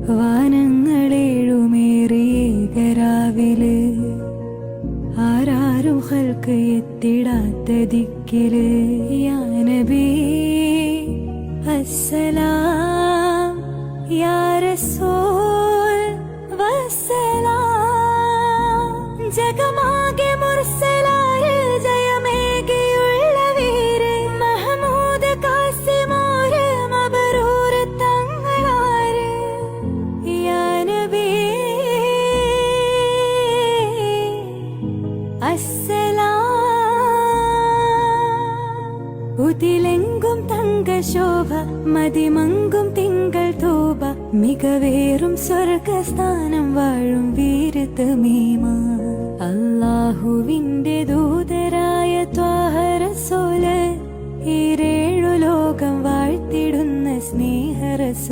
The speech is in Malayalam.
വാനങ്ങളേഴുമേറിയേകരാവില് ആരാരും ഹൽക്ക് എത്തിടാത്ത ദിക്കില് യാ നബി അസ്സലാം യാ റസൂൽ വസ്സലാം. ജഗമാകെ മുർസലായ ജയമേകിയുള്ള വീര് മഹമൂദ് കാസിമോര് മബറൂർ തങ്ങളാര് യാ നബി അസ്സലാം. ഉതിലെങ്കും തങ്കശോഭ മതിമങ്കും തിങ്കൾ തോപ മികവേറും സ്വർഗസ്ഥാനം വാഴും വീരതമീമ. അല്ലാഹുവിന്റെ ദൂതരായ ത്വാഹ റസൂല് ഈരേഴു ലോകം വാഴ്ത്തിടുന്ന സ്നേഹ റസൂൽ.